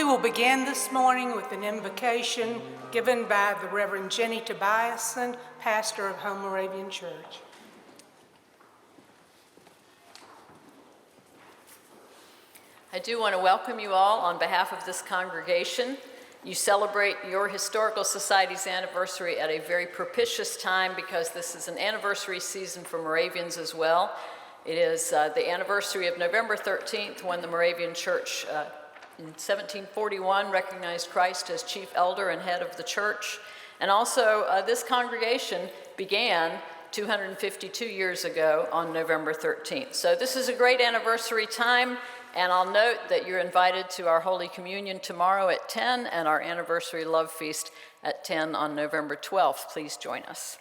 We will begin this morning with an invocation given by the Reverend Jenny Tobiason, pastor of Home Moravian Church. I do want to welcome you all on behalf of this congregation. You celebrate your Historical Society's anniversary at a very propitious time because this is an anniversary season for Moravians as well. It is the anniversary of November 13th when the Moravian Church in 1741 recognized Christ as chief elder and head of the church. And also this congregation began 252 years ago on November 13th. So this is a great anniversary time. And I'll note that you're invited to our Holy Communion tomorrow at 10 and our Anniversary Love Feast at 10 on November 12th. Please join us.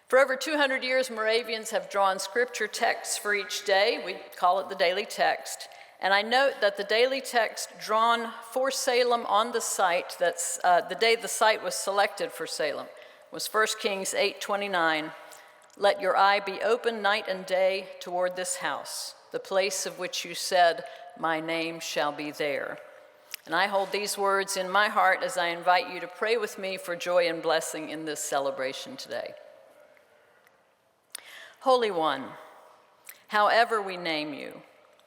For over 200 years, Moravians have drawn scripture texts for each day. We call it the daily text. And I note that the daily text drawn for Salem on the site, that's the day the site was selected for Salem, was 1 Kings 8:29. Let your eye be open night and day toward this house, the place of which you said, my name shall be there. And I hold these words in my heart as I invite you to pray with me for joy and blessing in this celebration today. Holy One, however we name you,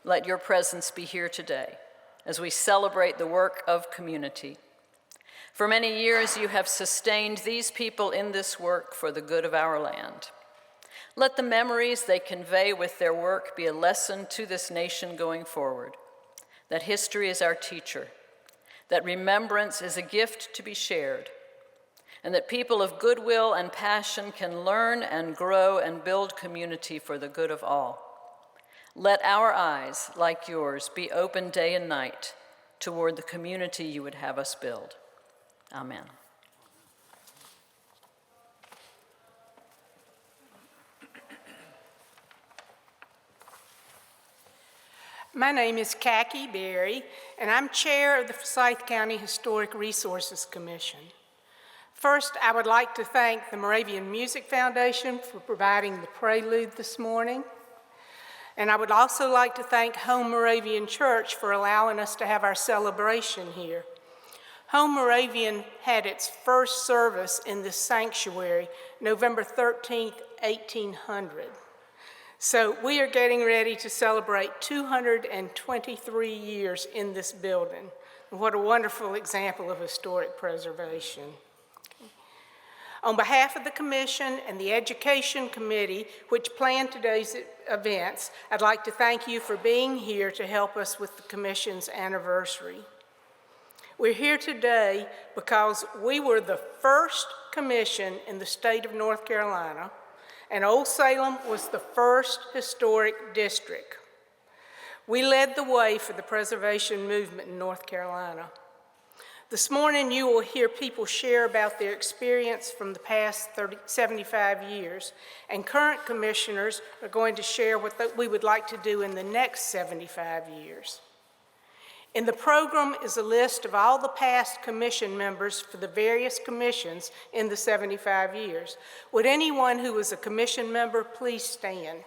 let your presence be here today as we celebrate the work of community. For many years you have sustained these people in this work for the good of our land. Let the memories they convey with their work be a lesson to this nation going forward, that history is our teacher, that remembrance is a gift to be shared, and that people of goodwill and passion can learn and grow and build community for the good of all. Let our eyes, like yours, be open day and night toward the community you would have us build. Amen. My name is Khaki Berry, and I'm chair of the Forsyth County Historic Resources Commission. First, I would like to thank the Moravian Music Foundation for providing the prelude this morning. And I would also like to thank Home Moravian Church for allowing us to have our celebration here. Home Moravian had its first service in this sanctuary, November 13th, 1800. So we are getting ready to celebrate 223 years in this building. What a wonderful example of historic preservation. On behalf of the Commission and the Education Committee, which planned today's events, I'd like to thank you for being here to help us with the Commission's anniversary. We're here today because we were the first commission in the state of North Carolina, and Old Salem was the first historic district. We led the way for the preservation movement in North Carolina. This morning, you will hear people share about their experience from the past 75 years, and current commissioners are going to share what we would like to do in the next 75 years. In the program is a list of all the past commission members for the various commissions in the 75 years. Would anyone who is a commission member please stand?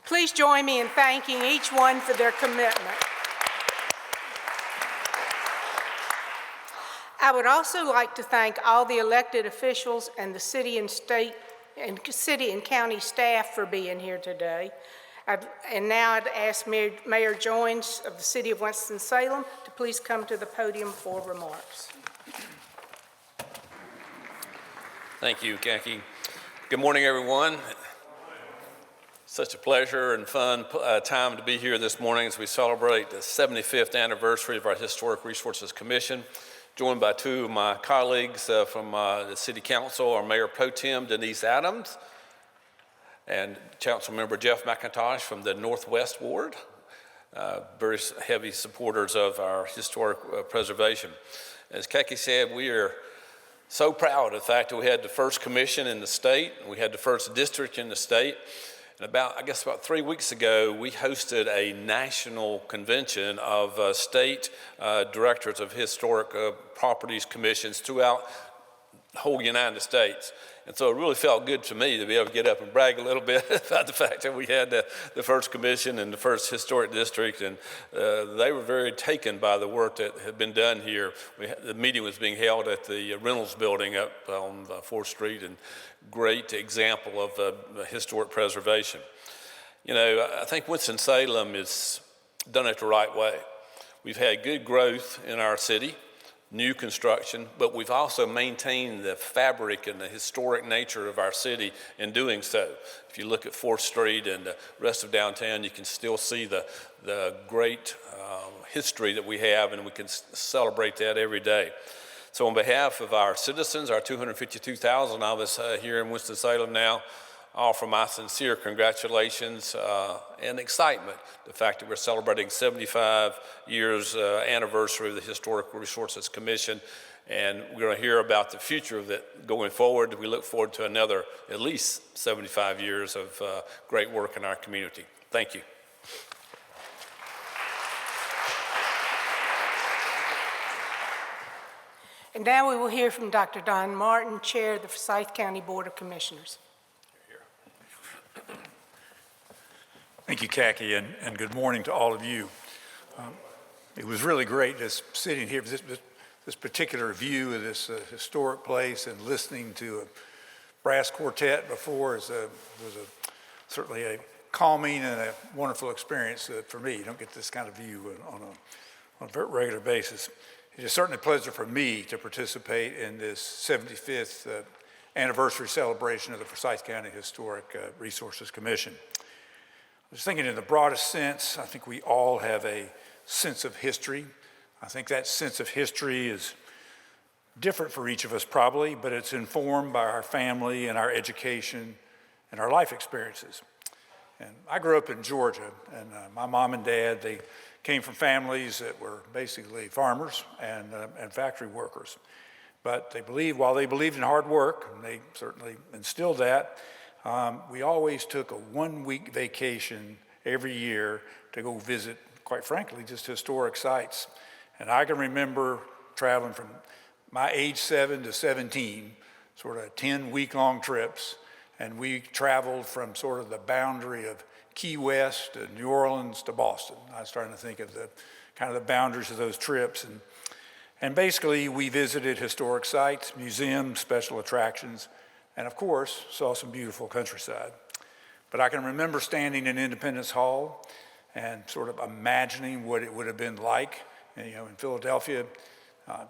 Please join me in thanking each one for their commitment. I would also like to thank all the elected officials and the city and county staff for being here today. And now I'd ask Mayor Joines of the City of Winston-Salem to please come to the podium for remarks. Thank you, Khaki. Good morning, everyone. Such a pleasure and fun time to be here this morning as we celebrate the 75th anniversary of our Historic Resources Commission, joined by two of my colleagues from the City Council, our Mayor Pro Tem, Denise Adams, and Council Member Jeff McIntosh from the Northwest Ward, very heavy supporters of our historic preservation. As Khaki said, we are so proud of the fact that we had the first commission in the state, we had the first district in the state, and about 3 weeks ago, we hosted a national convention of state directors of historic properties commissions throughout whole United States. And so it really felt good to me to be able to get up and brag a little bit about the fact that we had the first commission and the first historic district, and they were very taken by the work that had been done here. The meeting was being held at the Reynolds Building up on 4th Street, and great example of historic preservation. You know, I think Winston-Salem has done it the right way. We've had good growth in our city, new construction, but we've also maintained the fabric and the historic nature of our city in doing so. If you look at 4th Street and the rest of downtown, you can still see the great history that we have, and we can celebrate that every day. So on behalf of our citizens, our 252,000 of us here in Winston-Salem now, I offer my sincere congratulations and excitement, the fact that we're celebrating 75 years anniversary of the Historic Resources Commission, and we're going to hear about the future of it going forward. We look forward to another at least 75 years of great work in our community. Thank you. And now we will hear from Dr. Don Martin, Chair of the Forsyth County Board of Commissioners. Thank you, Khaki, and good morning to all of you. It was really great just sitting here, this particular view of this historic place, and listening to a brass quartet before was certainly a calming and a wonderful experience for me. You don't get this kind of view on a very regular basis. It is certainly a pleasure for me to participate in this 75th anniversary celebration of the Forsyth County Historic Resources Commission. I was thinking in the broadest sense, I think we all have a sense of history. I think that sense of history is different for each of us probably, but it's informed by our family and our education and our life experiences. And I grew up in Georgia, and my mom and dad, they came from families that were basically farmers and factory workers. But while they believed in hard work, and they certainly instilled that, we always took a 1-week vacation every year to go visit, quite frankly, just historic sites. And I can remember traveling from my age 7 to 17, sort of 10-week-long trips, and we traveled from sort of the boundary of Key West to New Orleans to Boston. I was starting to think of the kind of the boundaries of those trips. And basically, we visited historic sites, museums, special attractions, and of course, saw some beautiful countryside. But I can remember standing in Independence Hall and sort of imagining what it would have been like. And, in Philadelphia,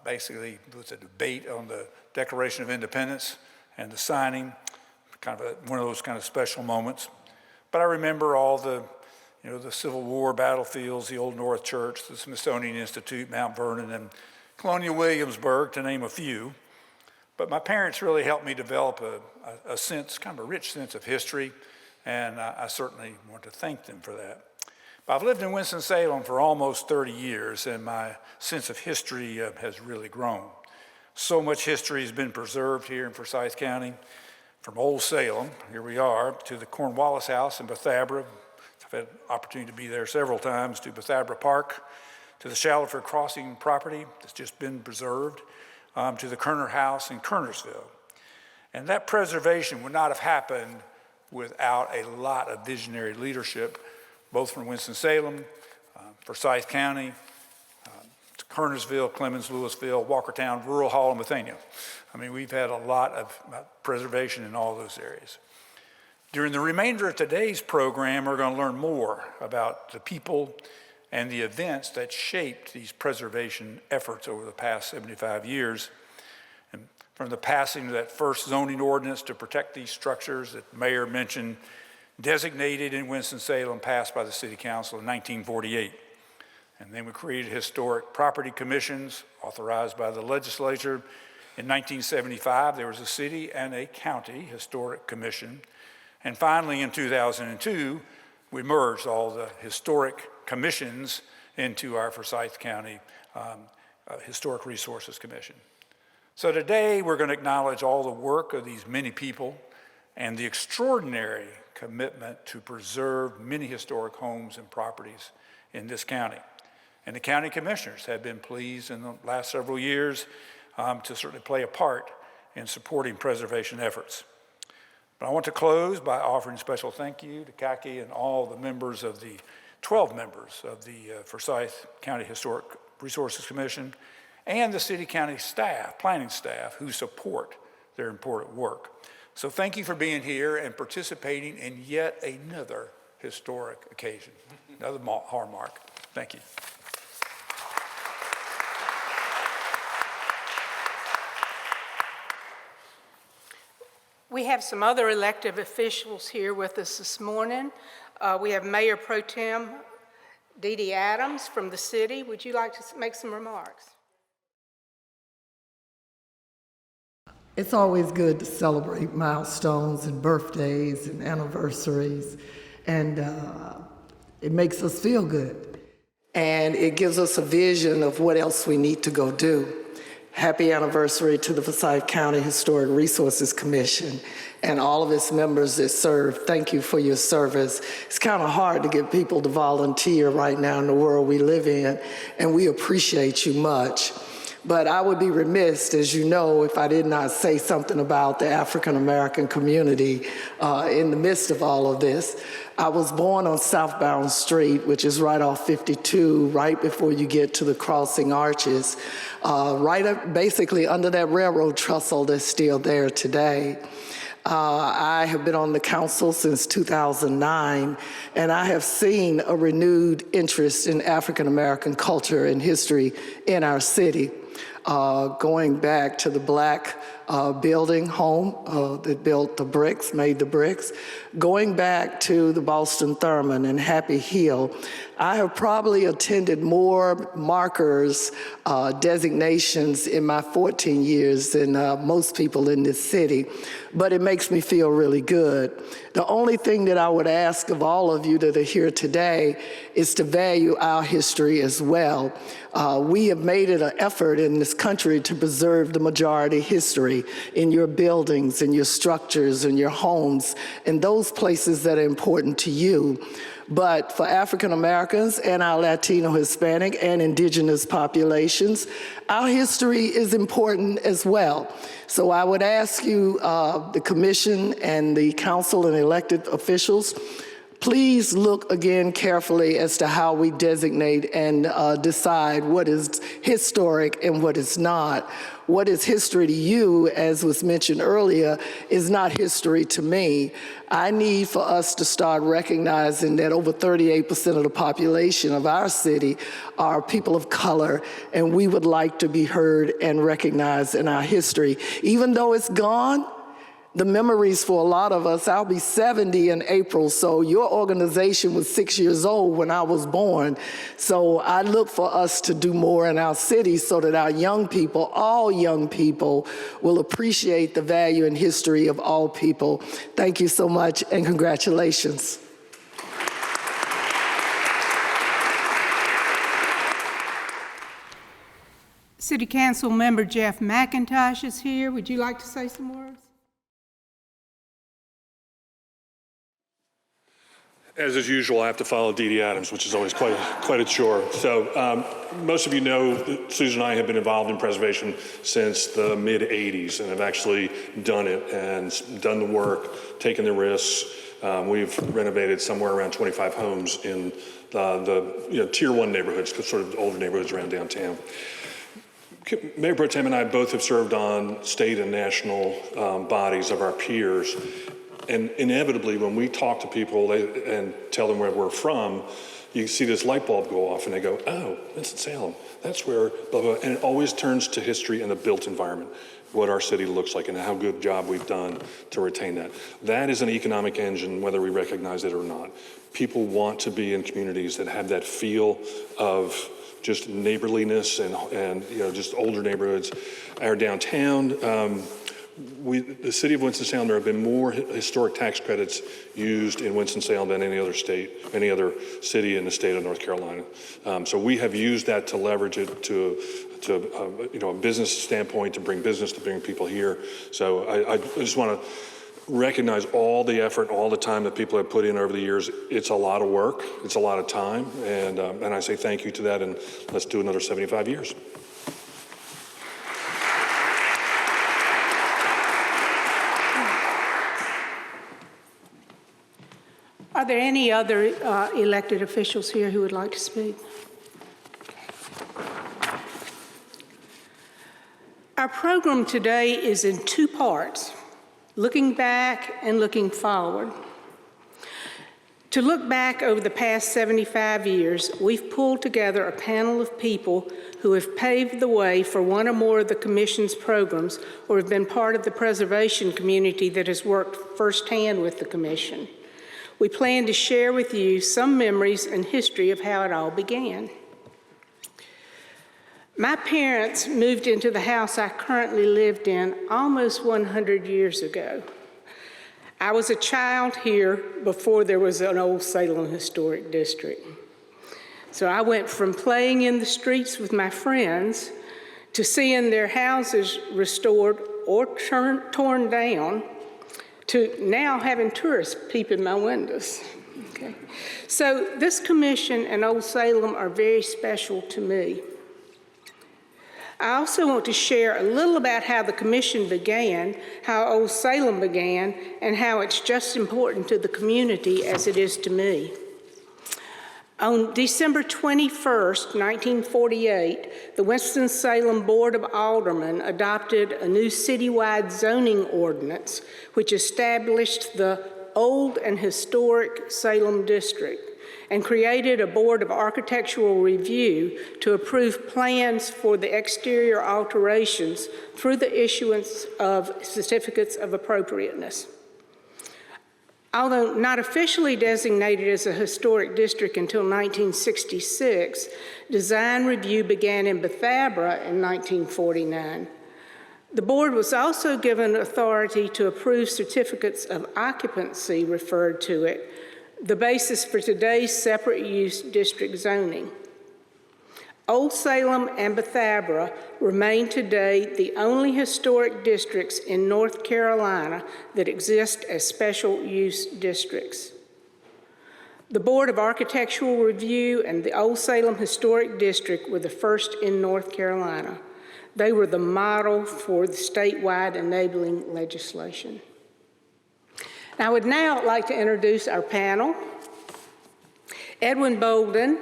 basically it was a debate on the Declaration of Independence and the signing, kind of one of those kind of special moments. But I remember all the Civil War battlefields, the Old North Church, the Smithsonian Institute, Mount Vernon, and Colonial Williamsburg, to name a few. But my parents really helped me develop a sense, kind of a rich sense of history, and I certainly want to thank them for that. But I've lived in Winston-Salem for almost 30 years, and my sense of history has really grown. So much history has been preserved here in Forsyth County, from Old Salem, here we are, to the Cornwallis House in Bethabara. I've had the opportunity to be there several times, to Bethabara Park, to the Shallowford Crossing property that's just been preserved, to the Kerner House in Kernersville. And that preservation would not have happened without a lot of visionary leadership, both from Winston-Salem, Forsyth County, to Kernersville, Clemens, Louisville, Walkertown, Rural Hall, and Bethania. I mean, we've had a lot of preservation in all those areas. During the remainder of today's program, we're going to learn more about the people and the events that shaped these preservation efforts over the past 75 years. And from the passing of that first zoning ordinance to protect these structures that the mayor mentioned, designated in Winston-Salem, passed by the City Council in 1948. And then we created historic property commissions authorized by the legislature. In 1975, there was a city and a county historic commission. And finally, in 2002, we merged all the historic commissions into our Forsyth County Historic Resources Commission. So today, we're going to acknowledge all the work of these many people and the extraordinary commitment to preserve many historic homes and properties in this county. And the county commissioners have been pleased in the last several years to certainly play a part in supporting preservation efforts. But I want to close by offering a special thank you to Kaki and all the members of the 12 members of the Forsyth County Historic Resources Commission and the city county staff, planning staff, who support their important work. So thank you for being here and participating in yet another historic occasion, another hallmark. Thank you. We have some other elected officials here with us this morning. We have Mayor Pro Tem Dee Dee Adams from the city. Would you like to make some remarks? It's always good to celebrate milestones and birthdays and anniversaries, and it makes us feel good. And it gives us a vision of what else we need to go do. Happy anniversary to the Forsyth County Historic Resources Commission and all of its members that serve. Thank you for your service. It's kind of hard to get people to volunteer right now in the world we live in, and we appreciate you much. But I would be remiss, as you know, if I did not say something about the African American community in the midst of all of this. I was born on Southbound Street, which is right off 52, right before you get to the crossing arches, right up basically under that railroad trestle that's still there today. I have been on the council since 2009, and I have seen a renewed interest in African American culture and history in our city. Going back to the black building home that built the bricks, made the bricks, going back to the Boston Thurman and Happy Hill, I have probably attended more markers, designations in my 14 years than most people in this city, but it makes me feel really good. The only thing that I would ask of all of you that are here today is to value our history as well. We have made it an effort in this country to preserve the majority history in your buildings, in your structures, in your homes, in those places that are important to you. But for African Americans and our Latino, Hispanic, and indigenous populations, our history is important as well. So I would ask you, the commission and the council and elected officials, please look again carefully as to how we designate and decide what is historic and what is not. What is history to you, as was mentioned earlier, is not history to me. I need for us to start recognizing that over 38% of the population of our city are people of color, and we would like to be heard and recognized in our history. Even though it's gone, the memories for a lot of us, I'll be 70 in April, so your organization was 6 years old when I was born. So I look for us to do more in our city so that our young people, all young people, will appreciate the value and history of all people. Thank you so much, and congratulations. City Council Member Jeff McIntosh is here. Would you like to say some words? As is usual, I have to follow Dee Dee Adams, which is always quite a chore. So most of you know that Susan and I have been involved in preservation since the mid-'80s and have actually done it and done the work, taken the risks. We've renovated somewhere around 25 homes in the Tier 1 neighborhoods, sort of older neighborhoods around downtown. Mayor Pro Tem and I both have served on state and national bodies of our peers. And inevitably, when we talk to people and tell them where we're from, you see this light bulb go off and they go, oh, Winston-Salem, that's where, blah, blah. And it always turns to history and the built environment, what our city looks like and how good a job we've done to retain that. That is an economic engine, whether we recognize it or not. People want to be in communities that have that feel of just neighborliness and just older neighborhoods. Our downtown, the city of Winston-Salem, there have been more historic tax credits used in Winston-Salem than any other state, any other city in the state of North Carolina. So we have used that to leverage it to a business standpoint, to bring business, to bring people here. So I just want to recognize all the effort, all the time that people have put in over the years. It's a lot of work, it's a lot of time, and I say thank you to that, and let's do another 75 years. there any other elected officials here who would like to speak? Our program today is in two parts, looking back and looking forward. To look back over the past 75 years, we've pulled together a panel of people who have paved the way for one or more of the Commission's programs or have been part of the preservation community that has worked firsthand with the Commission. We plan to share with you some memories and history of how it all began. My parents moved into the house I currently lived in almost 100 years ago. I was a child here before there was an Old Salem Historic District. So I went from playing in the streets with my friends to seeing their houses restored or torn down to now having tourists peep in my windows. Okay. So this commission and Old Salem are very special to me. I also want to share a little about how the commission began, how Old Salem began, and how it's just important to the community as it is to me. On December 21st, 1948, the Winston-Salem Board of Aldermen adopted a new citywide zoning ordinance which established the Old and Historic Salem District and created a Board of Architectural Review to approve plans for the exterior alterations through the issuance of certificates of appropriateness. Although not officially designated as a historic district until 1966, design review began in Bethabara in 1949. The board was also given authority to approve certificates of occupancy, referred to it, the basis for today's separate use district zoning. Old Salem and Bethabara remain today the only historic districts in North Carolina that exist as special use districts. The Board of Architectural Review and the Old Salem Historic District were the first in North Carolina. They were the model for the statewide enabling legislation. I would now like to introduce our panel. Edwin Bolden.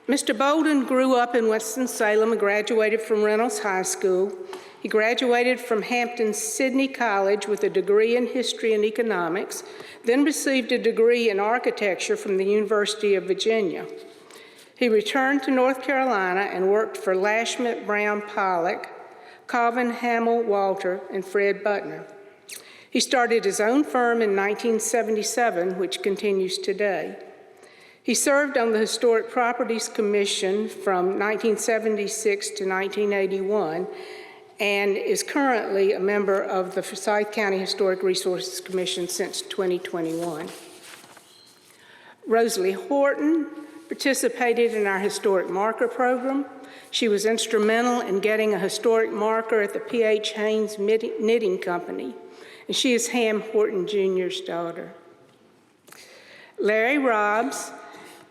Mr. Bolden grew up in Winston-Salem and graduated from Reynolds High School. He graduated from Hampton-Sydney College with a degree in history and economics, then received a degree in architecture from the University of Virginia. He returned to North Carolina and worked for Lashmet Brown Pollock, Calvin Hamill Walter, and Fred Butner. He started his own firm in 1977, which continues today. He served on the Historic Properties Commission from 1976 to 1981 and is currently a member of the Forsyth County Historic Resources Commission since 2021. Rosalie Horton participated in our historic marker program. She was instrumental in getting a historic marker at the P.H. Haynes Knitting Company, and she is Ham Horton Jr.'s daughter. Larry Robbs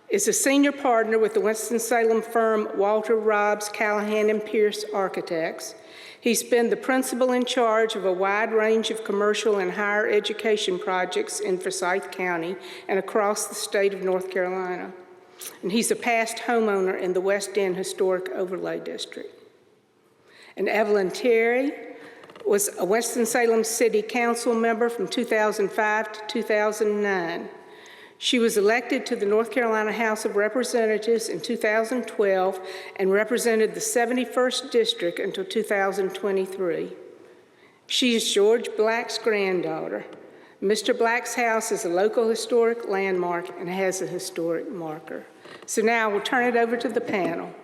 is a senior partner with the Winston-Salem firm Walter Robbs, Callahan and Pierce Architects. He's been the principal in charge of a wide range of commercial and higher education projects in Forsyth County and across the state of North Carolina. And he's a past homeowner in the West End Historic Overlay District. And Evelyn Terry was a Winston-Salem City Council member from 2005 to 2009. She was elected to the North Carolina House of Representatives in 2012 and represented the 71st District until 2023. She is George Black's granddaughter. Mr. Black's house is a local historic landmark and has a historic marker. So now we'll turn it over to the panel.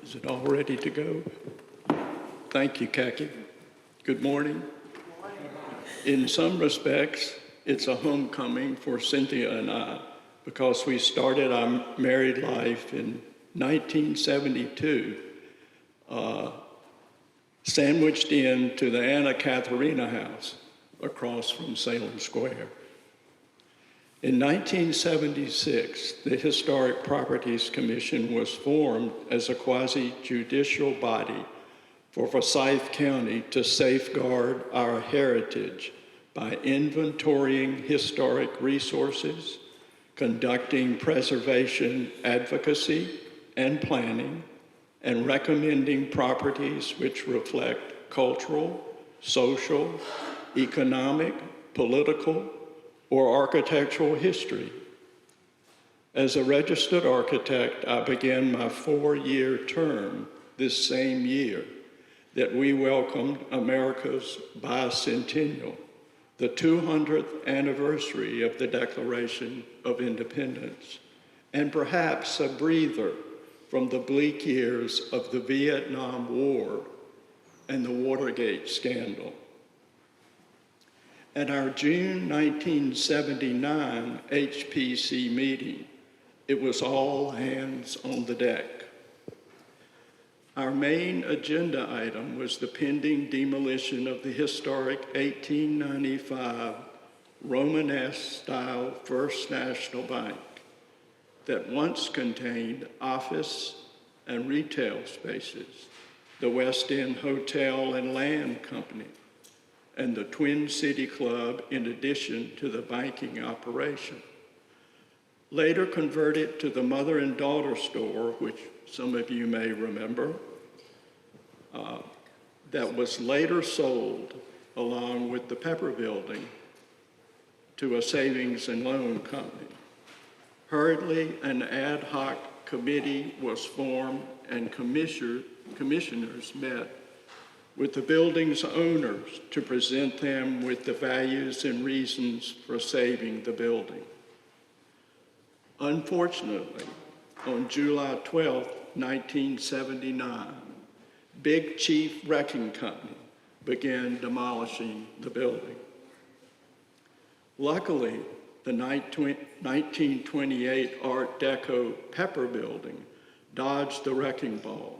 Is it all ready to go? Thank you, Kaki. Good morning. In some respects, it's a homecoming for Cynthia and I because we started our married life in 1972, sandwiched into the Anna Katharina house across from Salem Square. In 1976, the Historic Properties Commission was formed as a quasi-judicial body for Forsyth County to safeguard our heritage by inventorying historic resources, conducting preservation advocacy and planning, and recommending properties which reflect cultural, social, economic, political, or architectural history. As a registered architect, I began my 4-year term this same year that we welcomed America's bicentennial, the 200th anniversary of the Declaration of Independence, and perhaps a breather from the bleak years of the Vietnam War and the Watergate scandal. At our June 1979 HPC meeting, it was all hands on the deck. Our main agenda item was the pending demolition of the historic 1895 Romanesque-style First National Bank that once contained office and retail spaces, the West End Hotel and Land Company, and the Twin City Club in addition to the banking operation. Later converted to the mother and daughter store, which some of you may remember, that was later sold along with the Pepper Building to a savings and loan company. Hurriedly, an ad hoc committee was formed and commissioners met with the building's owners to present them with the values and reasons for saving the building. Unfortunately, on July 12, 1979, Big Chief Wrecking Company began demolishing the building. Luckily, the 1928 Art Deco Pepper Building dodged the wrecking ball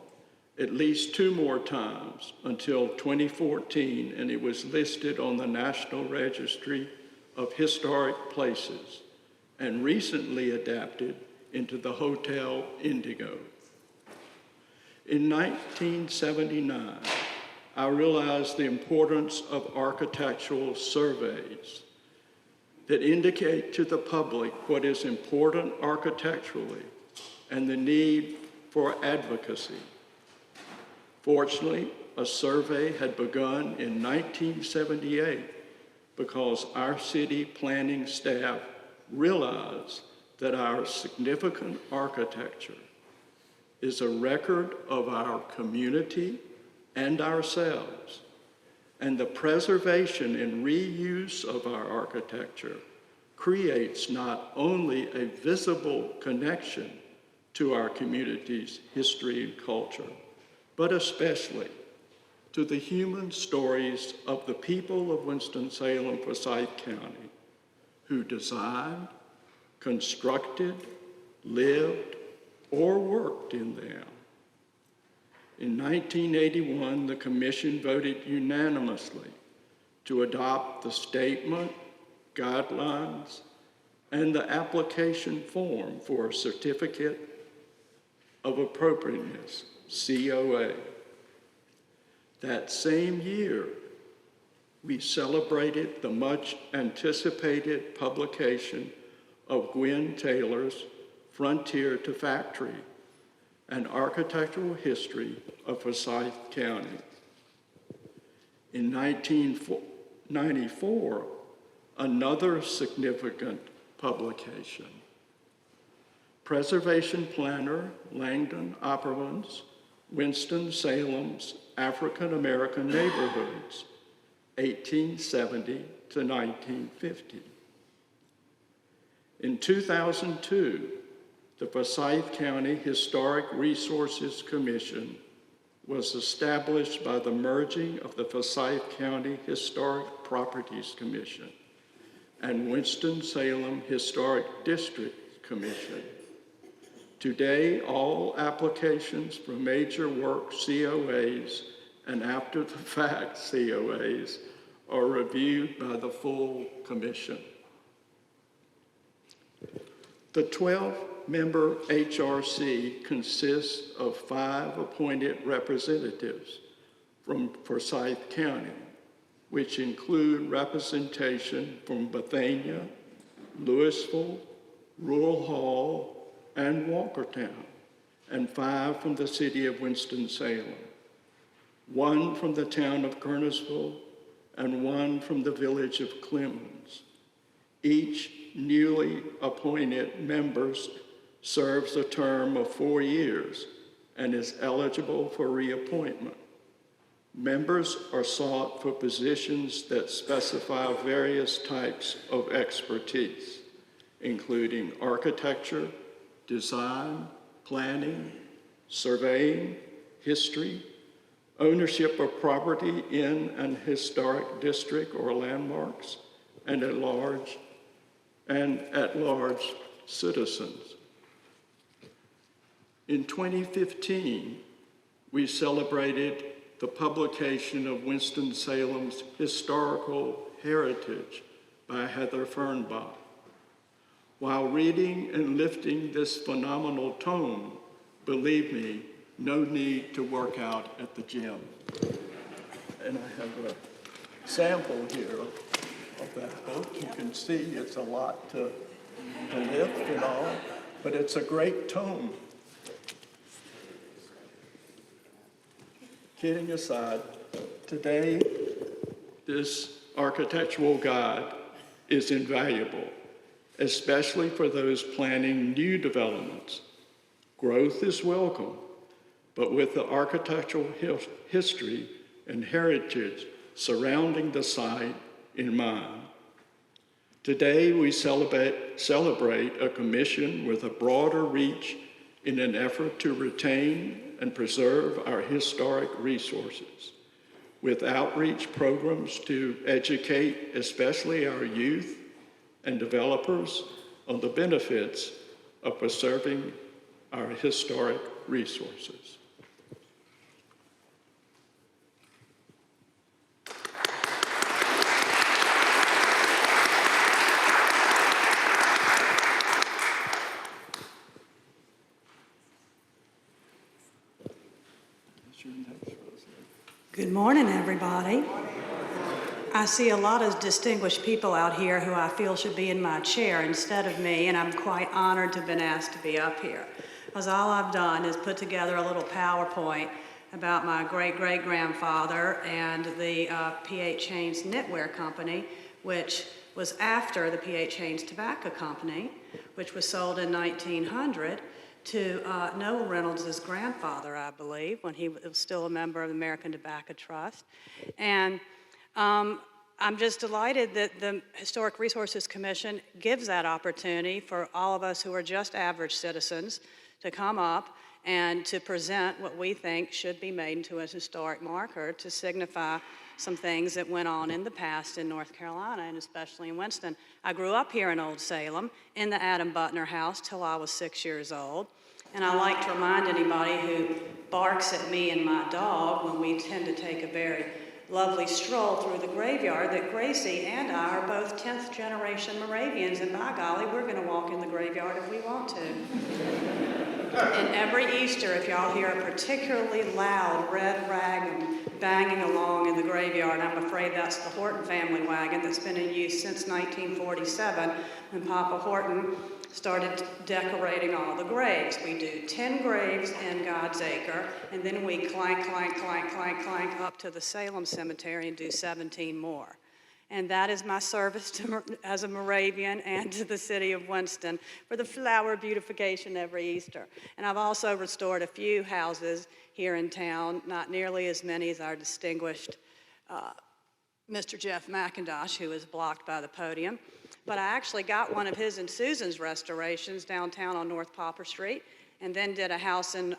at least 2 more times until 2014, and it was listed on the National Registry of Historic Places and recently adapted into the Hotel Indigo. In 1979, I realized the importance of architectural surveys that indicate to the public what is important architecturally and the need for advocacy. Fortunately, a survey had begun in 1978 because our city planning staff realized that our significant architecture is a record of our community and ourselves, and the preservation and reuse of our architecture creates not only a visible connection to our community's history and culture, but especially to the human stories of the people of Winston-Salem, Forsyth County, who designed, constructed, lived, or worked in them. In 1981, the Commission voted unanimously to adopt the statement, guidelines, and the application form for a Certificate of Appropriateness, COA. That same year, we celebrated the much anticipated publication of Gwen Taylor's Frontier to Factory, an architectural history of Forsyth County. In 1994, another significant publication. Preservation planner Langdon Opperman's Winston-Salem's African American Neighborhoods, 1870 to 1950. In 2002, the Forsyth County Historic Resources Commission was established by the merging of the Forsyth County Historic Properties Commission and Winston-Salem Historic District Commission. Today, all applications for major work COAs and after-the-fact COAs are reviewed by the full commission. The 12-member HRC consists of 5 appointed representatives from Forsyth County, which include representation from Bethania, Louisville, Rural Hall, and Walkertown, and 5 from the city of Winston-Salem, 1 from the town of Kernersville, and 1 from the village of Clemens. Each newly appointed member serves a term of 4 years and is eligible for reappointment. Members are sought for positions that specify various types of expertise, including architecture, design, planning, surveying, history, ownership of property in an historic district or landmarks, and at large citizens. In 2015, we celebrated the publication of Winston-Salem's Historical Heritage by Heather Fernbach. While reading and lifting this phenomenal tome, believe me, no need to work out at the gym. And I have a sample here of that book. You can see it's a lot to lift and all, but it's a great tome. Kidding aside, today, this architectural guide is invaluable, especially for those planning new developments. Growth is welcome, but with the architectural history and heritage surrounding the site in mind. Today, we celebrate a commission with a broader reach in an effort to retain and preserve our historic resources, with outreach programs to educate especially our youth and developers on the benefits of preserving our historic resources. Good morning, everybody. I see a lot of distinguished people out here who I feel should be in my chair instead of me, and I'm quite honored to have been asked to be up here. Because all I've done is put together a little PowerPoint about my great-great-grandfather and the P.H. Haynes Knitwear Company, which was after the P.H. Haynes Tobacco Company, which was sold in 1900 to Noel Reynolds' grandfather, I believe, when he was still a member of the American Tobacco Trust. And I'm just delighted that the Historic Resources Commission gives that opportunity for all of us who are just average citizens to come up and to present what we think should be made into a historic marker to signify some things that went on in the past in North Carolina, and especially in Winston. I grew up here in Old Salem in the Adam Butner house till I was 6 years old. And I like to remind anybody who barks at me and my dog when we tend to take a very lovely stroll through the graveyard that Gracie and I are both 10th generation Moravians, and by golly, we're gonna walk in the graveyard if we want to. And every Easter, if y'all hear a particularly loud red wagon banging along in the graveyard, I'm afraid that's the Horton family wagon that's been in use since 1947, when Papa Horton started decorating all the graves. We do 10 graves in God's Acre, and then we clank up to the Salem Cemetery and do 17 more. And that is my service to, as a Moravian and to the city of Winston for the flower beautification every Easter. And I've also restored a few houses here in town, not nearly as many as our distinguished Mr. Jeff McIntosh, who is blocked by the podium. But I actually got one of his and Susan's restorations downtown on North Popper Street, and then did a house in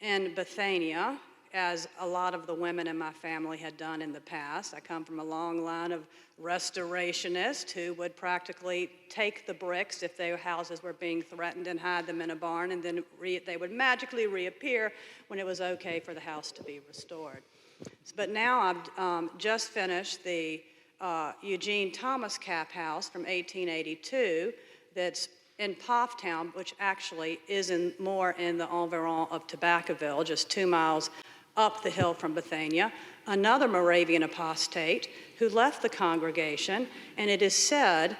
Bethania, as a lot of the women in my family had done in the past. I come from a long line of restorationists who would practically take the bricks if their houses were being threatened and hide them in a barn, and then they would magically reappear when it was okay for the house to be restored. But now I've just finished the Eugene Thomas Cap House from 1882 that's in Pofftown, which actually is more in the environ of Tobaccoville, just 2 miles up the hill from Bethania, another Moravian apostate who left the congregation, and it is said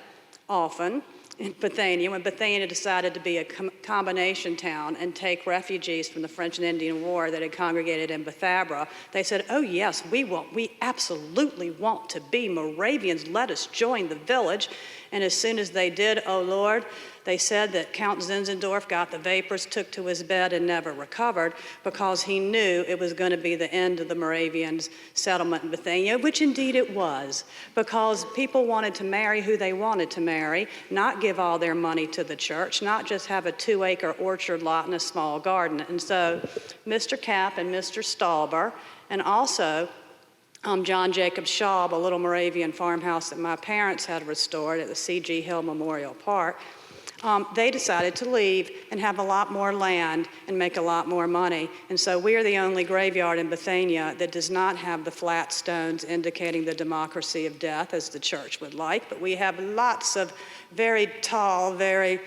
often in Bethania, when Bethania decided to be a combination town and take refugees from the French and Indian War that had congregated in Bethabara, they said, oh yes, we absolutely want to be Moravians, let us join the village. And as soon as they did, oh Lord, they said that Count Zinzendorf got the vapors, took to his bed, and never recovered because he knew it was going to be the end of the Moravians' settlement in Bethania, which indeed it was, because people wanted to marry who they wanted to marry, not give all their money to the church, not just have a 2-acre orchard lot and a small garden. And so Mr. Kapp and Mr. Stauber, and also John Jacob Schaub, a little Moravian farmhouse that my parents had restored at the C.G. Hill Memorial Park, they decided to leave and have a lot more land and make a lot more money. And so we are the only graveyard in Bethania that does not have the flat stones indicating the democracy of death as the church would like, but we have lots of very tall, very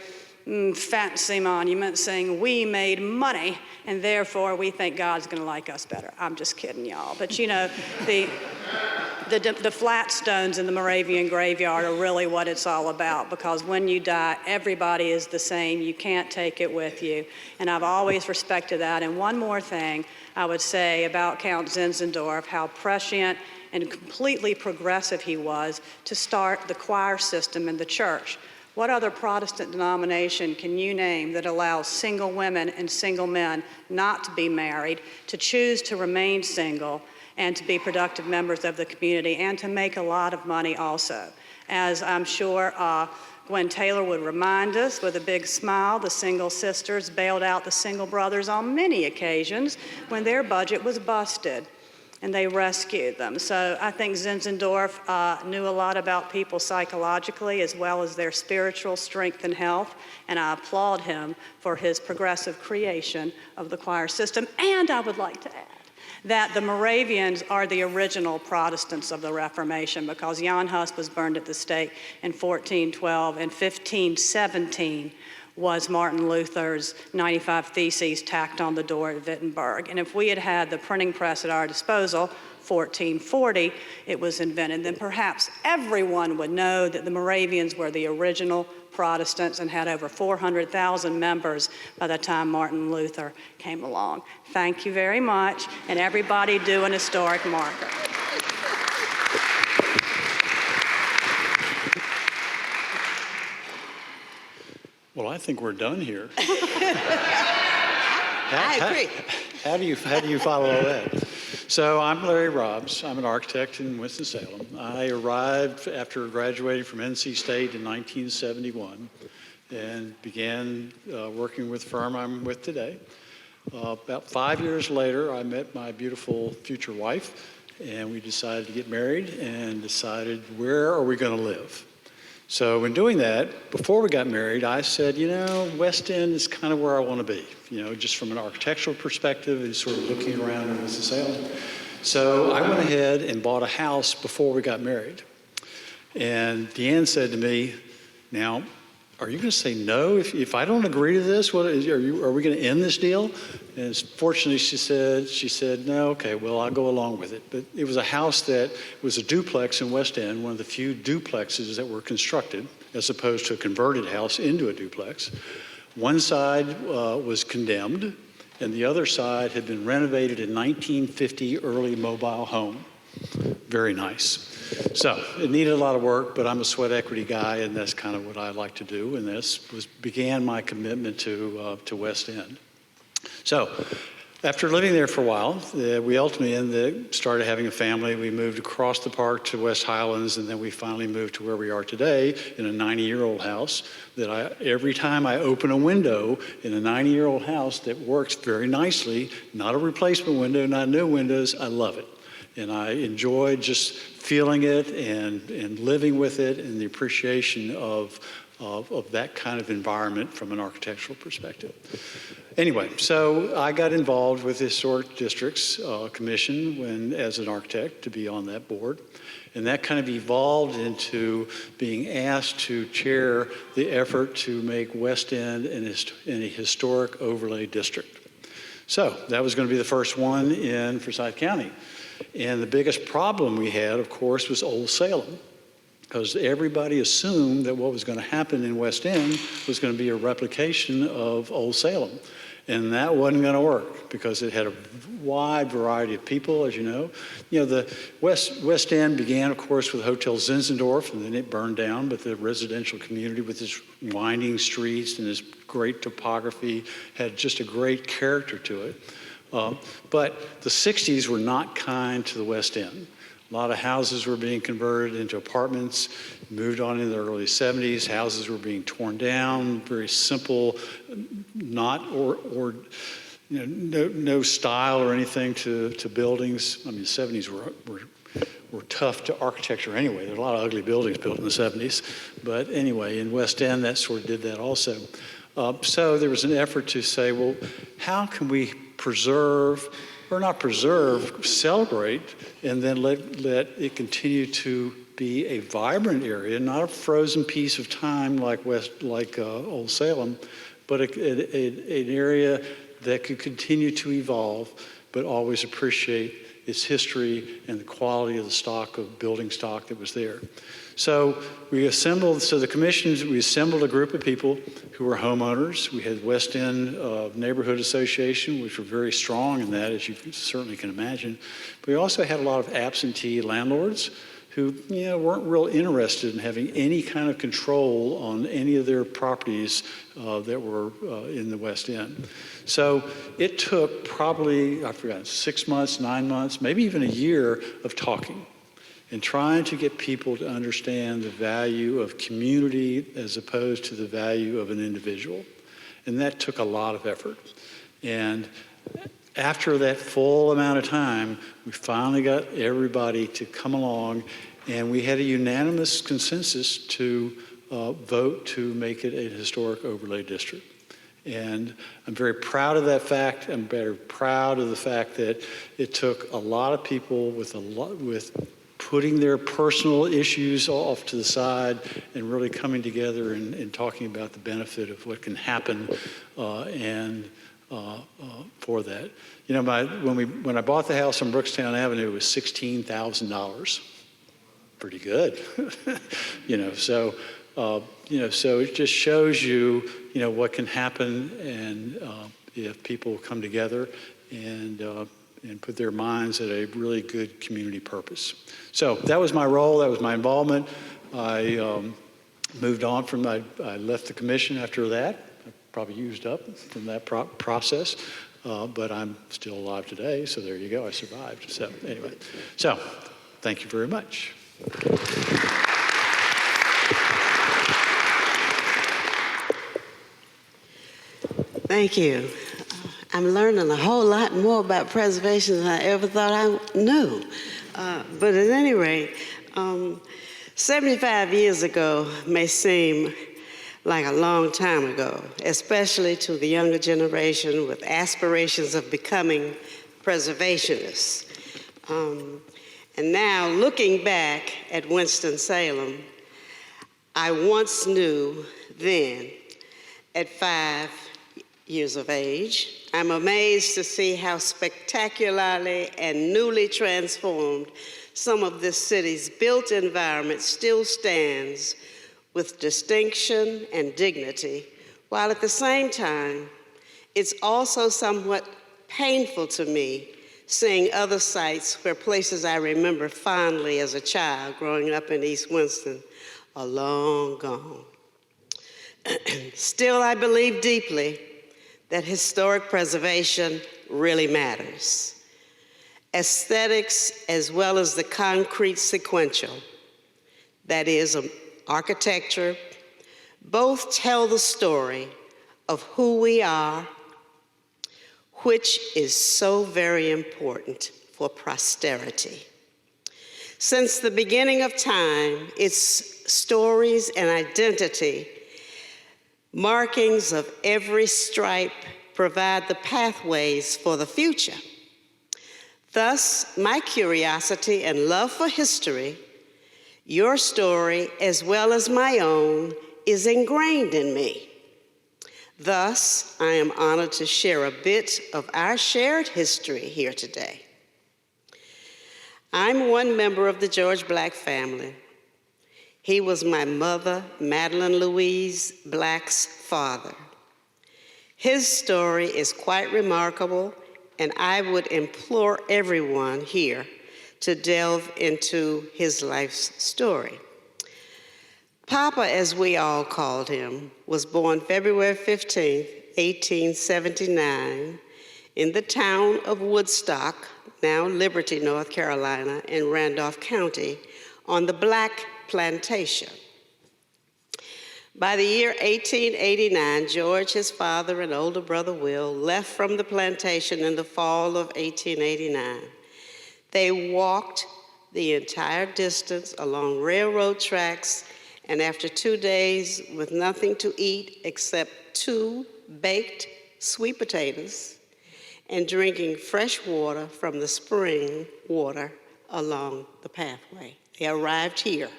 fancy monuments saying we made money and therefore we think God's going to like us better. I'm just kidding, y'all. But you know, the flat stones in the Moravian graveyard are really what it's all about, because when you die, everybody is the same. You can't take it with you. And I've always respected that. And one more thing I would say about Count Zinzendorf, how prescient and completely progressive he was to start the choir system in the church. What other Protestant denomination can you name that allows single women and single men not to be married, to choose to remain single, and to be productive members of the community, and to make a lot of money also? As I'm sure Gwen Taylor would remind us with a big smile, the single sisters bailed out the single brothers on many occasions when their budget was busted, and they rescued them. So I think Zinzendorf knew a lot about people psychologically as well as their spiritual strength and health, and I applaud him for his progressive creation of the choir system. And I would like to add that the Moravians are the original Protestants of the Reformation, because Jan Hus was burned at the stake in 1412, and 1517 was Martin Luther's 95 Theses tacked on the door at Wittenberg. And if we had had the printing press at our disposal, 1440, it was invented, then perhaps everyone would know that the Moravians were the original Protestants and had over 400,000 members by the time Martin Luther came along. Thank you very much, and everybody do an historic marker. Well, I think we're done here. I agree. How do you follow all that? So I'm Larry Robbs. I'm an architect in Winston-Salem. I arrived after graduating from NC State in 1971 and began working with the firm I'm with today. About 5 years later, I met my beautiful future wife, and we decided to get married and decided, where are we going to live? So in doing that, before we got married, I said, you know, West End is kind of where I want to be, you know, just from an architectural perspective and sort of looking around in Winston-Salem. So I went ahead and bought a house before we got married. And Deanne said to me, now, are you going to say no if I don't agree to this? Are we going to end this deal? And fortunately, she said, no, okay, well, I'll go along with it. But it was a house that was a duplex in West End, one of the few duplexes that were constructed, as opposed to a converted house into a duplex. One side was condemned, and the other side had been renovated in 1950, early mobile home. Very nice. So it needed a lot of work, but I'm a sweat equity guy, and that's kind of what I like to do. And this began my commitment to West End. So after living there for a while, we ultimately started having a family. We moved across the park to West Highlands, and then we finally moved to where we are today in a 90-year-old house that every time I open a window in a 90-year-old house that works very nicely, not a replacement window, not new windows, I love it. And I enjoy just feeling it and living with it, and the appreciation of that kind of environment from an architectural perspective. Anyway, so I got involved with the Historic Districts Commission as an architect to be on that board. And that kind of evolved into being asked to chair the effort to make West End a historic overlay district. So that was going to be the first one in Forsyth County. And the biggest problem we had, of course, was Old Salem, because everybody assumed that what was going to happen in West End was going to be a replication of Old Salem. And that wasn't going to work because it had a wide variety of people, as you know. You know, the West End began, of course, with Hotel Zinzendorf, and then it burned down, but the residential community with its winding streets and its great topography had just a great character to it. But the 60s were not kind to the West End. A lot of houses were being converted into apartments. Moved on in the early 70s, houses were being torn down, very simple, no style or anything to buildings. I mean, the 70s were tough to architecture anyway. There were a lot of ugly buildings built in the 70s. But anyway, in West End, that sort of did that also. So there was an effort to say, well, how can we preserve, or not preserve, celebrate, and then let it continue to be a vibrant area, not a frozen piece of time like Old Salem, but an area that could continue to evolve, but always appreciate its history and the quality of the stock of building stock that was there. So we assembled a group of people who were homeowners. We had West End Neighborhood Association, which were very strong in that, as you certainly can imagine. But we also had a lot of absentee landlords who weren't real interested in having any kind of control on any of their properties that were in the West End. So it took probably, 6 months, 9 months, maybe even a year of talking and trying to get people to understand the value of community as opposed to the value of an individual. And that took a lot of effort. And after that full amount of time, we finally got everybody to come along, and we had a unanimous consensus to vote to make it a historic overlay district. And I'm very proud of that fact. I'm very proud of the fact that it took a lot of people with putting their personal issues off to the side and really coming together and talking about the benefit of what can happen for that. You know, when I bought the house on Brookstown Avenue, it was $16,000. Pretty good, So it just shows you, what can happen, and if people come together and put their minds at a really good community purpose. So that was my role. That was my involvement. I moved on I left the commission after that. I probably used up from that process, but I'm still alive today. So there you go. I survived. So anyway, thank you very much. Thank you. I'm learning a whole lot more about preservation than I ever thought I knew. But at any rate, 75 years ago may seem like a long time ago, especially to the younger generation with aspirations of becoming preservationists. And now, looking back at Winston-Salem, I once knew then, at 5 years of age, I'm amazed to see how spectacularly and newly transformed some of this city's built environment still stands with distinction and dignity, while at the same time, it's also somewhat painful to me seeing other sites where places I remember fondly as a child growing up in East Winston are long gone. Still, I believe deeply that historic preservation really matters. Aesthetics as well as the concrete sequential, that is, architecture, both tell the story of who we are, which is so very important for posterity. Since the beginning of time, its stories and identity, markings of every stripe, provide the pathways for the future. Thus, my curiosity and love for history, your story as well as my own, is ingrained in me. Thus, I am honored to share a bit of our shared history here today. I'm one member of the George Black family. He was my mother, Madeline Louise Black's father. His story is quite remarkable, and I would implore everyone here to delve into his life's story. Papa, as we all called him, was born February 15, 1879, in the town of Woodstock, now Liberty, North Carolina, in Randolph County, on the Black Plantation. By the year 1889, George, his father, and older brother Will left from the plantation in the fall of 1889. They walked the entire distance along railroad tracks, and after 2 days with nothing to eat except 2 baked sweet potatoes and drinking fresh water from the spring water along the pathway, they arrived here.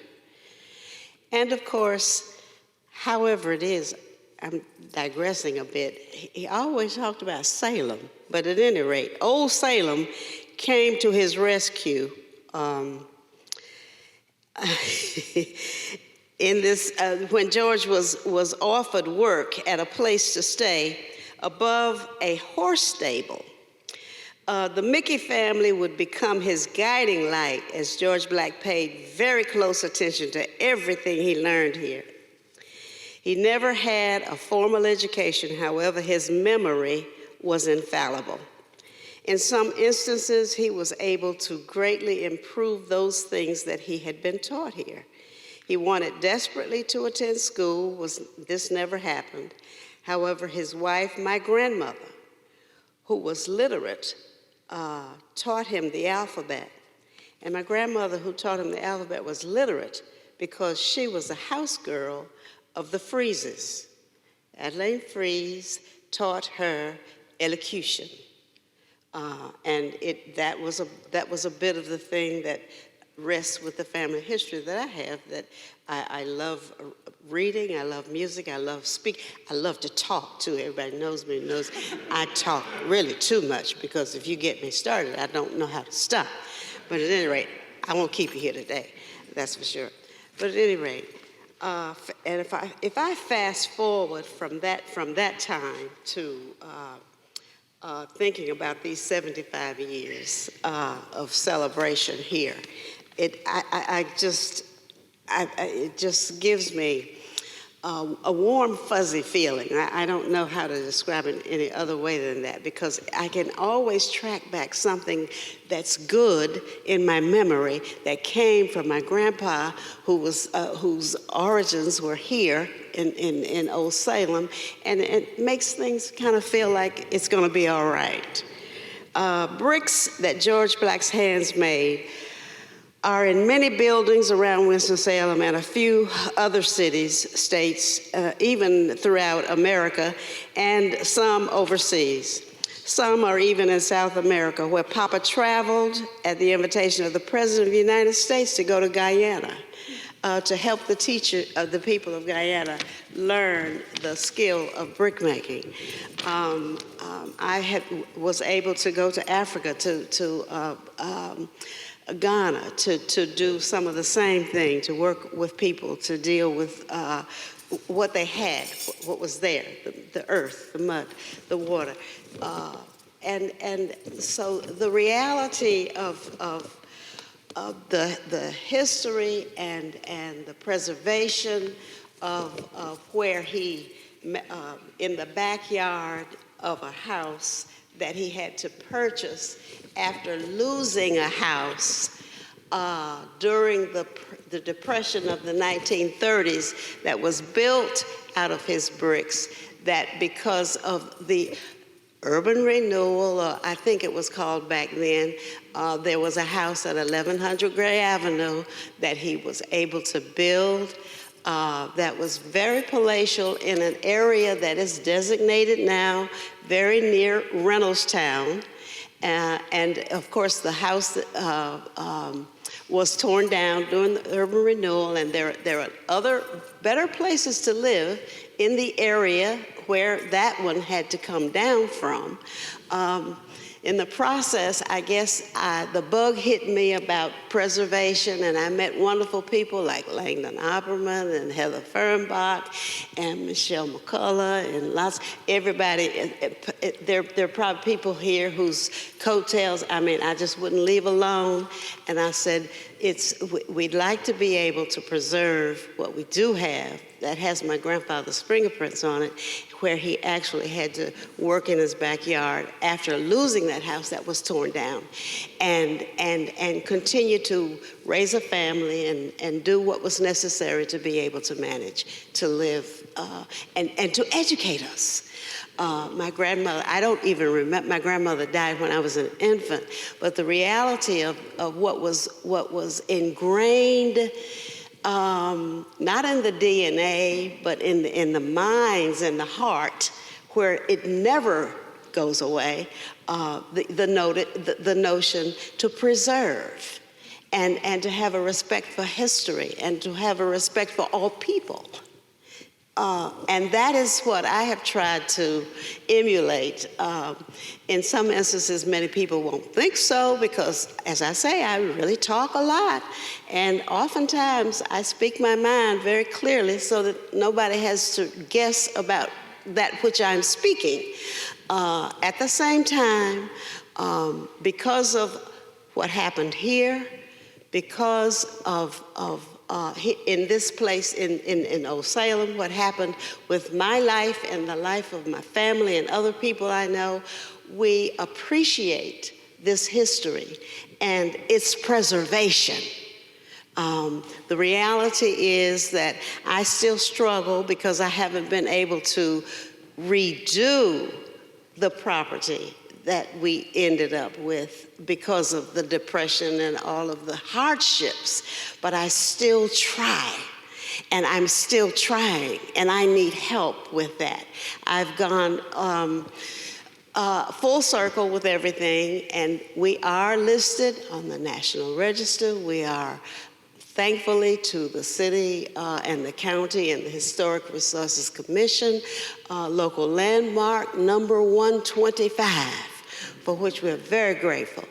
And of course, however it is, I'm digressing a bit, he always talked about Salem, but at any rate, Old Salem came to his rescue in this, when George was offered work at a place to stay above a horse stable. The Mickey family would become his guiding light as George Black paid very close attention to everything he learned here. He never had a formal education, however, his memory was infallible. In some instances, he was able to greatly improve those things that he had been taught here. He wanted desperately to attend school. This never happened. However, his wife, my grandmother, who was literate, taught him the alphabet. And my grandmother, who taught him the alphabet, was literate because she was a house girl of the Freezes. Adeline Freeze taught her elocution. And that was a bit of the thing that rests with the family history that I have, that I love reading, I love music, I love speaking, I love to talk too. Everybody knows me, knows I talk really too much, because if you get me started, I don't know how to stop. But at any rate, I won't keep you here today, that's for sure. But at any rate, and if I fast forward from that time to thinking about these 75 years of celebration here, it just gives me a warm, fuzzy feeling. I don't know how to describe it any other way than that, because I can always track back something that's good in my memory that came from my grandpa, whose origins were here in Old Salem, and it makes things kind of feel like it's going to be all right. Bricks that George Black's hands made are in many buildings around Winston-Salem and a few other cities, states, even throughout America, and some overseas. Some are even in South America, where Papa traveled at the invitation of the President of the United States to go to Guyana to help the people of Guyana learn the skill of brickmaking. I was able to go to Africa, to Ghana, to do some of the same thing, to work with people, to deal with what they had, what was there, the earth, the mud, the water. And so the reality of the history and the preservation of where he, in the backyard of a house that he had to purchase after losing a house during the Depression of the 1930s, that was built out of his bricks, that because of the urban renewal, or I think it was called back then, there was a house at 1100 Gray Avenue that he was able to build that was very palatial in an area that is designated now very near Reynoldstown. And of course, the house was torn down during the urban renewal, and there are other better places to live in the area where that one had to come down from. In the process, I guess the bug hit me about preservation, and I met wonderful people like Langdon Opperman and Heather Fernbach and Michelle McCullough and everybody. There are probably people here whose coattails, I just wouldn't leave alone. And I said, we'd like to be able to preserve what we do have that has my grandfather's fingerprints on it, where he actually had to work in his backyard after losing that house that was torn down, and continue to raise a family and do what was necessary to be able to manage to live and to educate us. My grandmother, I don't even remember, my grandmother died when I was an infant, but the reality of what was ingrained, not in the DNA, but in the minds and the heart, where it never goes away, the notion to preserve and to have a respect for history and to have a respect for all people. And that is what I have tried to emulate. In some instances, many people won't think so because, as I say, I really talk a lot. And oftentimes, I speak my mind very clearly so that nobody has to guess about that which I'm speaking. At the same time, because of what happened here, because of in this place in Old Salem, what happened with my life and the life of my family and other people I know, we appreciate this history and its preservation. The reality is that I still struggle because I haven't been able to redo the property that we ended up with because of the Depression and all of the hardships, but I still try, and I'm still trying, and I need help with that. I've gone full circle with everything, and we are listed on the National Register. We are, thankfully, to the city and the county and the Historic Resources Commission, local landmark number 125, for which we're very grateful.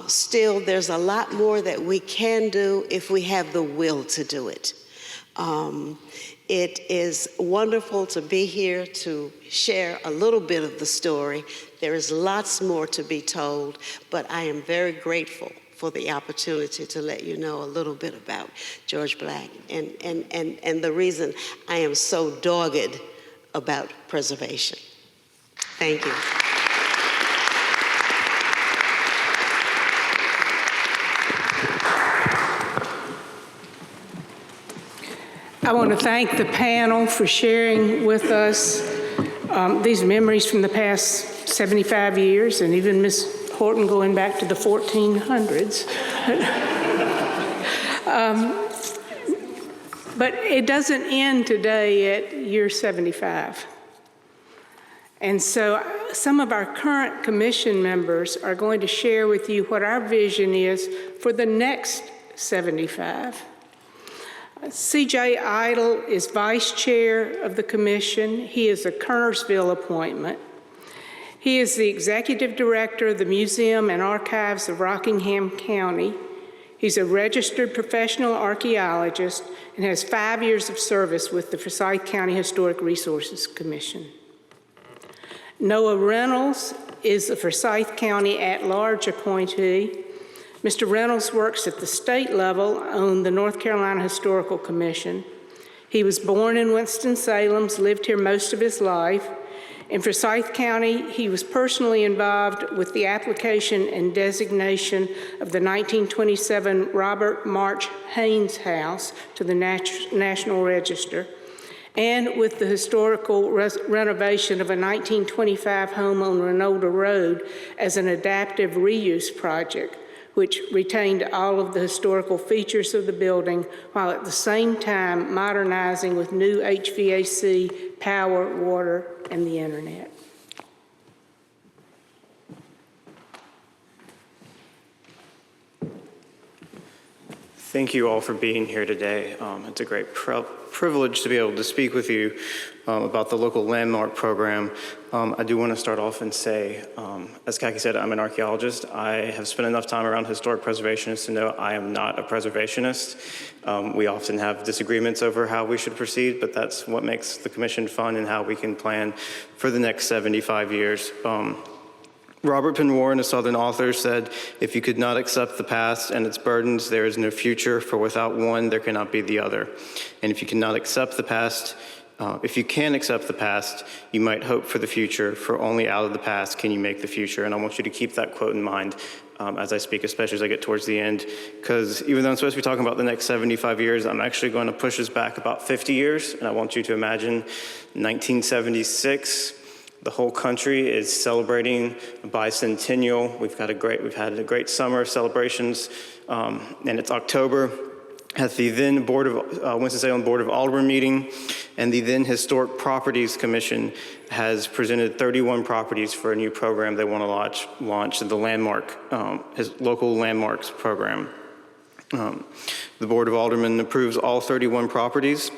Still, there's a lot more that we can do if we have the will to do it. It is wonderful to be here to share a little bit of the story. There is lots more to be told, but I am very grateful for the opportunity to let you know a little bit about George Black and the reason I am so dogged about preservation. Thank you. I want to thank the panel for sharing with us these memories from the past 75 years, and even Ms. Horton going back to the 1400s. But it doesn't end today at year 75. And so some of our current commission members are going to share with you what our vision is for the next 75. C.J. Idle is vice chair of the commission. He is a Kernersville appointment. He is the executive director of the Museum and Archives of Rockingham County. He's a registered professional archaeologist and has 5 years of service with the Forsyth County Historic Resources Commission. Noah Reynolds is a Forsyth County at-large appointee. Mr. Reynolds works at the state level on the North Carolina Historical Commission. He was born in Winston-Salem, lived here most of his life. In Forsyth County, he was personally involved with the application and designation of the 1927 Robert March Haynes House to the National Register, and with the historical renovation of a 1925 home on Renolda Road as an adaptive reuse project which retained all of the historical features of the building while at the same time modernizing with new HVAC, power, water, and the internet. Thank you all for being here today. It's a great privilege to be able to speak with you about the local landmark program. I do want to start off and say, as Kaki said, I'm an archaeologist. I have spent enough time around historic preservationists to know I am not a preservationist. We often have disagreements over how we should proceed, but that's what makes the commission fun and how we can plan for the next 75 years. Robert Penn Warren, a Southern author, said, "If you could not accept the past and its burdens, there is no future, for without one, there cannot be the other. And if you cannot accept the past, if you can accept the past, you might hope for the future, for only out of the past can you make the future." And I want you to keep that quote in mind as I speak, especially as I get towards the end, because even though I'm supposed to be talking about the next 75 years, I'm actually going to push us back about 50 years. And I want you to imagine 1976, the whole country is celebrating a bicentennial. We've had a great summer of celebrations, and it's October at the then Winston-Salem Board of Aldermen meeting, and the then Historic Properties Commission has presented 31 properties for a new program they want to launch the landmark, local landmarks program. The Board of Aldermen approves all 31 properties.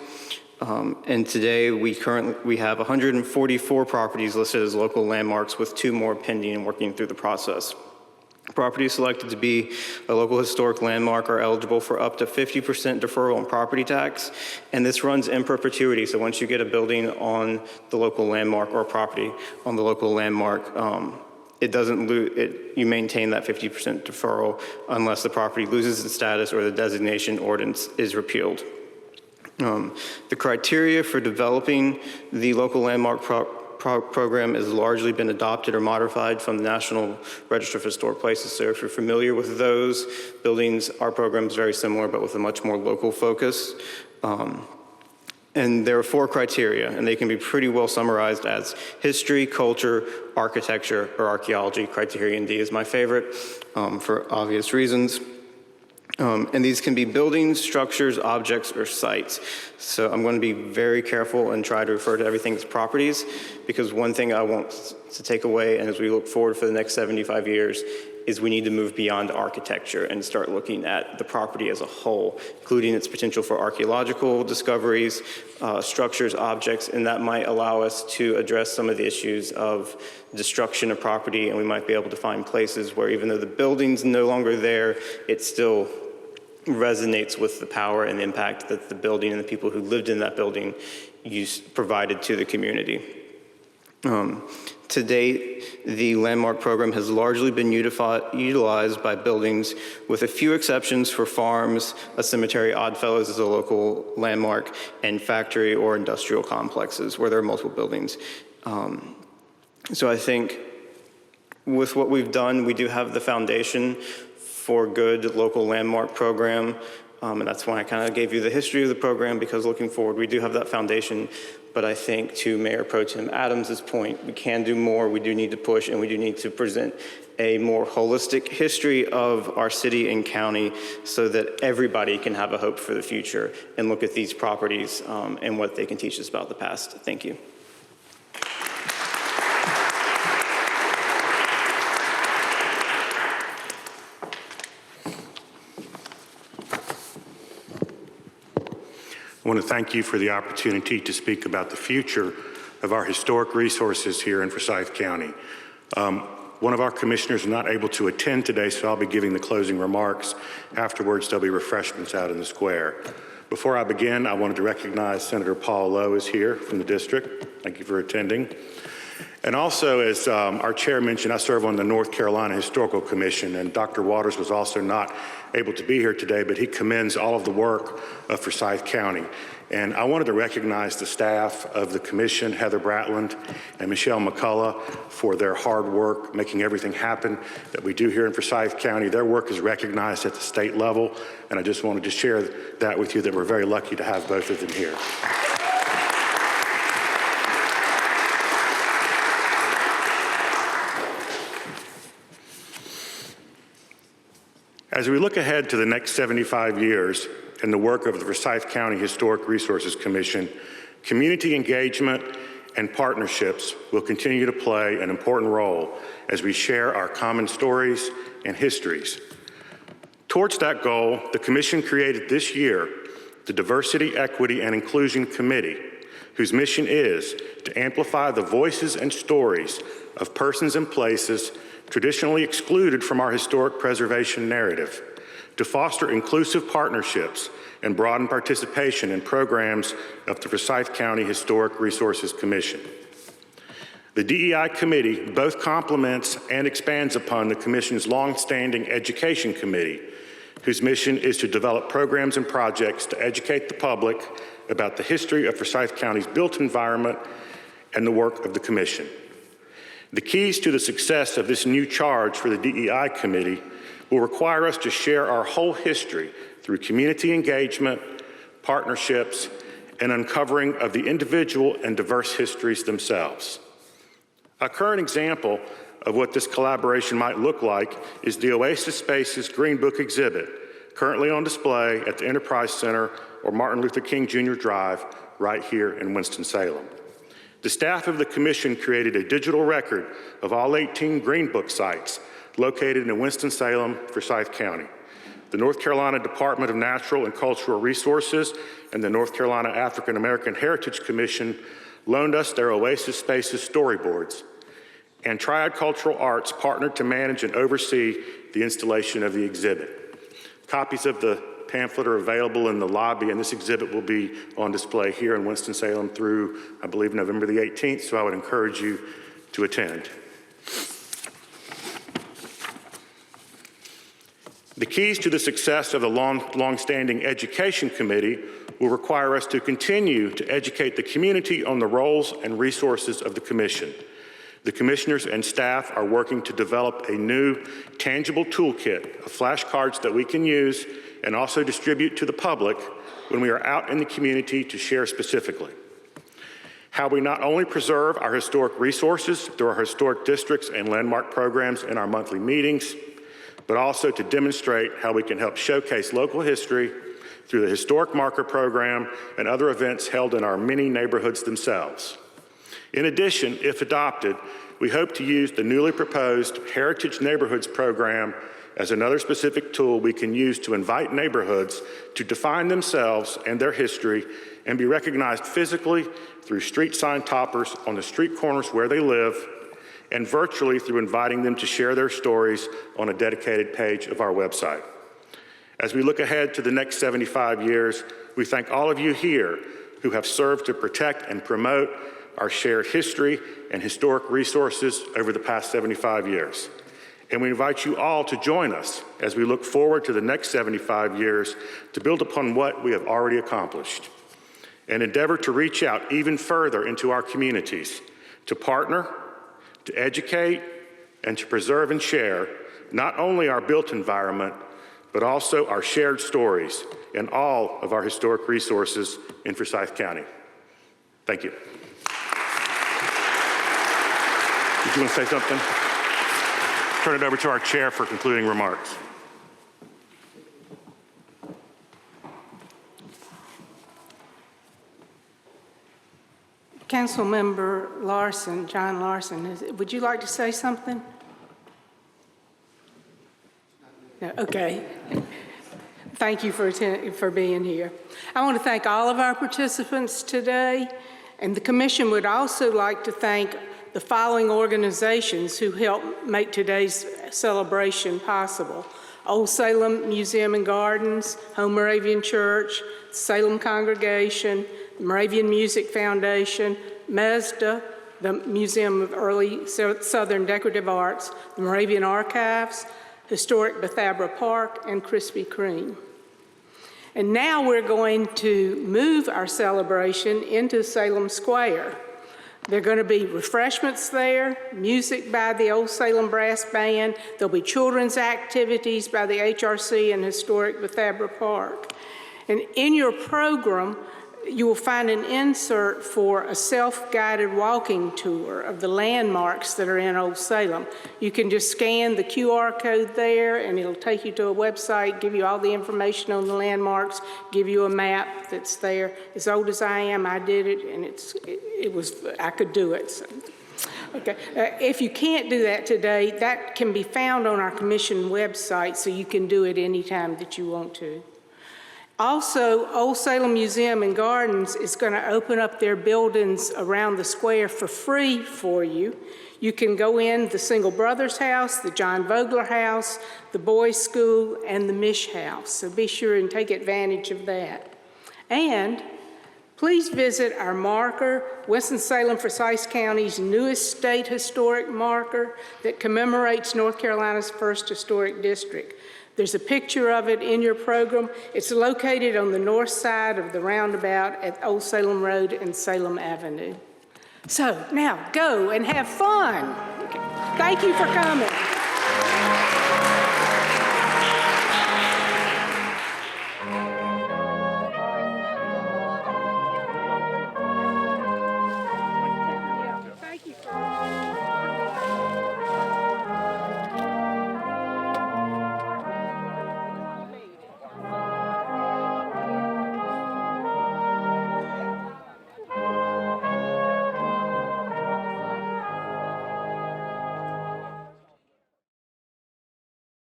And today we have 144 properties listed as local landmarks, with 2 more pending and working through the process. Properties selected to be a local historic landmark are eligible for up to 50% deferral on property tax, and this runs in perpetuity. So once you get a building on the local landmark or a property on the local landmark, it doesn't you maintain that 50% deferral unless the property loses its status or the designation ordinance is repealed. The criteria for developing the local landmark program has largely been adopted or modified from the National Register of Historic Places. So if you're familiar with those buildings, our program is very similar, but with a much more local focus. And there are 4 criteria, and they can be pretty well summarized as history, culture, architecture, or archaeology. Criterion D is my favorite for obvious reasons. And these can be buildings, structures, objects, or sites. So I'm going to be very careful and try to refer to everything as properties, because one thing I want to take away, and as we look forward for the next 75 years, is we need to move beyond architecture and start looking at the property as a whole, including its potential for archaeological discoveries, structures, objects, and that might allow us to address some of the issues of destruction of property, and we might be able to find places where even though the building's no longer there, it still resonates with the power and impact that the building and the people who lived in that building provided to the community. To date, the landmark program has largely been utilized by buildings, with a few exceptions for farms, a cemetery, Oddfellows is a local landmark, and factory or industrial complexes where there are multiple buildings. So I think with what we've done, we do have the foundation for good local landmark program. And that's why I kind of gave you the history of the program, because looking forward, we do have that foundation. But I think to Mayor Pro Tem Adams's point, we can do more, we do need to push, and we do need to present a more holistic history of our city and county so that everybody can have a hope for the future and look at these properties and what they can teach us about the past. Thank you. I want to thank you for the opportunity to speak about the future of our historic resources here in Forsyth County. One of our commissioners is not able to attend today, so I'll be giving the closing remarks. Afterwards, there'll be refreshments out in the square. Before I begin, I wanted to recognize Senator Paul Lowe is here from the district. Thank you for attending. And also, as our chair mentioned, I serve on the North Carolina Historical Commission, and Dr. Waters was also not able to be here today, but he commends all of the work of Forsyth County. And I wanted to recognize the staff of the commission, Heather Bratland and Michelle McCullough, for their hard work making everything happen that we do here in Forsyth County. Their work is recognized at the state level, and I just wanted to share that with you, that we're very lucky to have both of them here. As we look ahead to the next 75 years and the work of the Forsyth County Historic Resources Commission, community engagement and partnerships will continue to play an important role as we share our common stories and histories. Towards that goal, the Commission created this year the Diversity, Equity, and Inclusion Committee, whose mission is to amplify the voices and stories of persons and places traditionally excluded from our historic preservation narrative, to foster inclusive partnerships and broaden participation in programs of the Forsyth County Historic Resources Commission. The DEI Committee both complements and expands upon the Commission's longstanding Education Committee, whose mission is to develop programs and projects to educate the public about the history of Forsyth County's built environment and the work of the Commission. The keys to the success of this new charge for the DEI Committee will require us to share our whole history through community engagement, partnerships, and uncovering of the individual and diverse histories themselves. A current example of what this collaboration might look like is the Oasis Spaces Green Book exhibit, currently on display at the Enterprise Center or Martin Luther King Jr. Drive right here in Winston-Salem. The staff of the Commission created a digital record of all 18 Green Book sites located in Winston-Salem, Forsyth County. The North Carolina Department of Natural and Cultural Resources and the North Carolina African American Heritage Commission loaned us their Oasis Spaces storyboards, and Triad Cultural Arts partnered to manage and oversee the installation of the exhibit. Copies of the pamphlet are available in the lobby, and this exhibit will be on display here in Winston-Salem through, I believe, November the 18th, so I would encourage you to attend. The keys to the success of the long-standing Education Committee will require us to continue to educate the community on the roles and resources of the Commission. The commissioners and staff are working to develop a new tangible toolkit of flashcards that we can use and also distribute to the public when we are out in the community to share specifically. How we not only preserve our historic resources through our historic districts and landmark programs in our monthly meetings, but also to demonstrate how we can help showcase local history through the Historic Marker Program and other events held in our many neighborhoods themselves. In addition, if adopted, we hope to use the newly proposed Heritage Neighborhoods Program as another specific tool we can use to invite neighborhoods to define themselves and their history and be recognized physically through street sign toppers on the street corners where they live, and virtually through inviting them to share their stories on a dedicated page of our website. As we look ahead to the next 75 years, we thank all of you here who have served to protect and promote our shared history and historic resources over the past 75 years. And we invite you all to join us as we look forward to the next 75 years to build upon what we have already accomplished and endeavor to reach out even further into our communities, to partner, to educate, and to preserve and share not only our built environment, but also our shared stories and all of our historic resources in Forsyth County. Thank you. Did you want to say something? Turn it over to our chair for concluding remarks. Councilmember Larson, John Larson, would you like to say something? No, okay. Thank you for being here. I want to thank all of our participants today, and the Commission would also like to thank the following organizations who helped make today's celebration possible: Old Salem Museum and Gardens, Home Moravian Church, Salem Congregation, the Moravian Music Foundation, MESDA, the Museum of Early Southern Decorative Arts, the Moravian Archives, Historic Bethabara Park, and Krispy Kreme. And now we're going to move our celebration into Salem Square. There are going to be refreshments there, music by the Old Salem Brass Band. There'll be children's activities by the HRC and Historic Bethabara Park. And in your program, you will find an insert for a self-guided walking tour of the landmarks that are in Old Salem. You can just scan the QR code there, and it'll take you to a website, give you all the information on the landmarks, give you a map that's there. As old as I am, I did it, and I could do it. So. Okay. If you can't do that today, that can be found on our commission website, so you can do it anytime that you want to. Also, Old Salem Museum and Gardens is going to open up their buildings around the square for free for you. You can go in the Single Brothers House, the John Vogler House, the Boys School, and the Mish House. So be sure and take advantage of that. And please visit our marker, Winston-Salem, Forsyth County's newest state historic marker that commemorates North Carolina's first historic district. There's a picture of it in your program. It's located on the north side of the roundabout at Old Salem Road and Salem Avenue. So now go and have fun. Okay. Thank you for coming.